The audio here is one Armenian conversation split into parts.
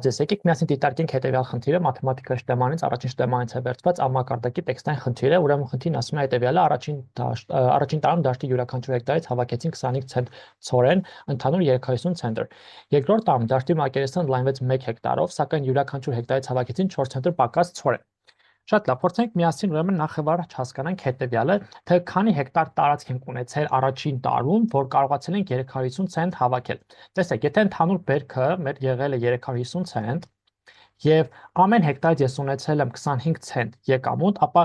Բարև ձեզ, եկեք միասին դիտարկենք հետևյալ խնդիրը մաթեմատիկայի շտեմանից առաջին շտեմանից է վերցված անմակարդակի տեքստային խնդիր է, ուրեմն խնդիրն ասում է հետևյալը առաջին տարում դաշտի յուրաքանչյուր հեկտարից հավաքեցին 25 ցենտ ցորեն, ընդհանուր 350 ցենտր։ Երկրորդ տարում դաշտի մակերեսը ընդլայնվեց 1 հեկտարով, սակայն յուրաքանչյուր հեկտարից հավաքեցին 4 ցենտր պակաս ցորեն։ Շատ լավ, փորձենք միասին ուրեմն նախ եւ առաջ հասկանանք հետեւյալը, թե քանի հեկտար տարածք ենք ունեցել առաջին տարում, որ կարողացել ենք 350 ցենտ հավաքել։ Տեսեք, եթե ընդհանուր բերքը մեր եղել է 350 ցենտ եւ ամեն հեկտարից ես ունեցել եմ 25 ցենտ եկամուտ, ապա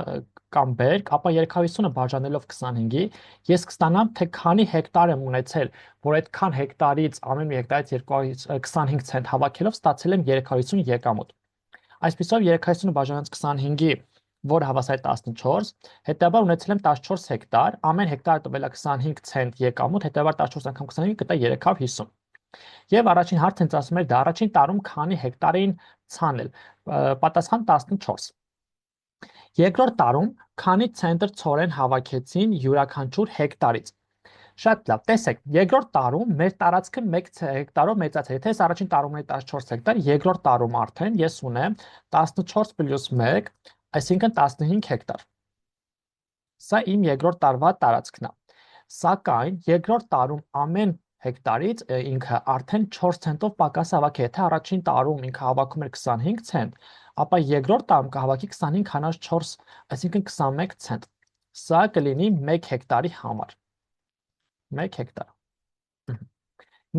կամ բերք, ապա 350-ը բաժանելով 25-ի, ես կստանամ, թե քանի հեկտար եմ ունեցել, որ այդքան հեկտարից ամեն մի հեկտարից 225 ցենտ հավաքելով ստացել եմ 350 եկամուտ։ Այսպիսով 350-ը բաժանած 25-ի, որը հավասար է 14, հետեւաբար ունեցել եմ 14 հեկտար, ամեն հեկտարը տվել է 25 ցենտ եկամուտ, հետեւաբար 14 անգամ 25 կտա 350։ Եվ առաջին հարցն ինձ ասում էր դա առաջին տարում քանի հեկտար էին ցանել, պատասխան 14։ Երկրորդ տարում քանի ցենտր ցորեն հավաքեցին յուրաքանչյուր հեկտարից։ Շատ լավ, տեսեք, երկրորդ տարում մեր տարածքը 1 հեկտարով մեծացել է։ Եթե ես առաջին տարում ունեի 14 հեկտար, երկրորդ տարում արդեն ես ունեմ 14 + 1, այսինքն 15 հեկտար։ Սա իմ երկրորդ տարվա տարածքն է։ Սակայն երկրորդ տարում ամեն հեկտարից ինքը արդեն 4 ցենտով պակաս հավաքի, եթե առաջին տարում ինքը հավաքում էր 25 ցենտ, ապա երկրորդ տարում կհավաքի 25 հանած 4, այսինքն 21 ցենտ։ Սա կլինի 1 հեկտարի համար։ 1 հեկտար։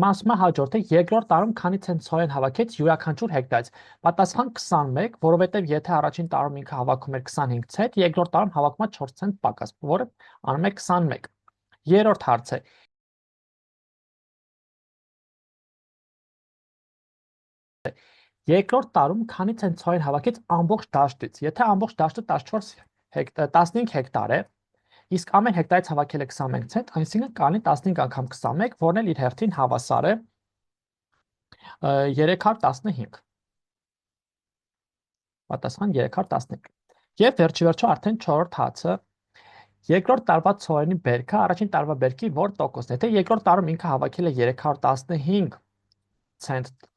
Մասը հաջորդը երկրորդ տարում քանի ցենտ ցորեն հավաքեց յուրաքանչյուր հեկտարից։ Պատասխան 21, որովհետև եթե առաջին տարում ինքը հավաքում էր 25 ցենտ, երկրորդ տարում հավաքում է 4 ցենտ պակաս, որը անում է 21։ Երրորդ հարցը։ Երկրորդ տարում քանի ցենտ ցորեն հավաքեց ամբողջ դաշտից։ Եթե ամբողջ դաշտը 15 հեկտար է, իսկ ամեն հեկտարից հավաքել է 21 ցենտ, այսինքն կանի 15 անգամ 21, որն էլ իր հերթին հավասար է 315։ Պատասխան 315։ Եվ վերջիվերջո արդեն 4-րդ հարցը։ Երկրորդ տարվա ցորենի բերքը առաջին տարվա բերքի որ տոկոսն է։ Եթե երկրորդ տարում ինքը հավաքել է 315 ցենտ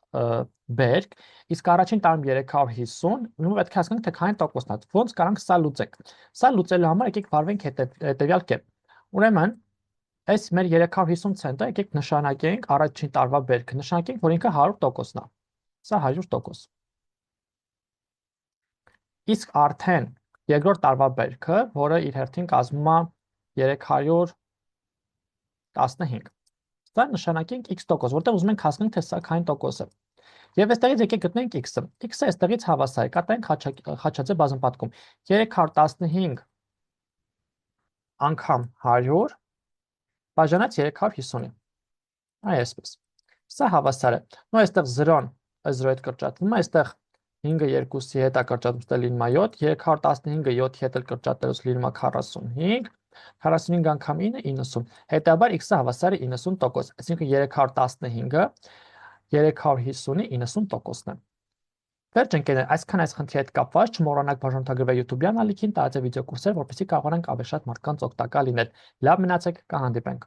բերք, իսկ առաջին տարում 350, ուրեմն պետք է հասկանանք թե քանի տոկոսն է։ Ոնց կարանք սա լուծենք։ Սա լուծելու համար եկեք վարվենք հետևյալ կերպ։ Ուրեմն այս մեր 350 ցենտը եկեք նշանակենք առաջին տարվա բերքը, նշանակենք, որ ինքը 100%-ն է։ Սա 100%։ Իսկ արդեն երկրորդ տարվա բերքը, որը իր հերթին կազմում է 315։ Սա նշանակենք x%, որտեղ ուզում ենք հասկանանք, թե սա քանի տոկոս է։ Եվ այստեղից եկեք գտնենք x-ը։ X-ը այստեղից հավասար է, կատարենք խաչաձև բազմապատկում։ 315 անգամ 100 բաժանած 350-ի։ Այսպես։ Սա հավասար է։ Նո այստեղ 0-ն 0 հետ կրճատվում է, այստեղ 5-ը 2-ի հետ է կրճատվում, ստե լինում է 7, 315-ը 7-ի հետ կրճատելուց լինում է 45, 45 անգամ 9 90։ Հետաբար x-ը հավասար է 90%, այսինքն 315-ը 350-ի 90%-ն է։ Վերջ ընկերներ, այսքան այս խնդրի հետ կապված չմոռանաք բաժանորդագրվել YouTube-յան ալիքին, տարածել վիդեոկուրսեր, որպեսզի կարողանանք ավելի շատ մարդկանց օգտակար լինել։ Լավ մնացեք, կհանդիպենք։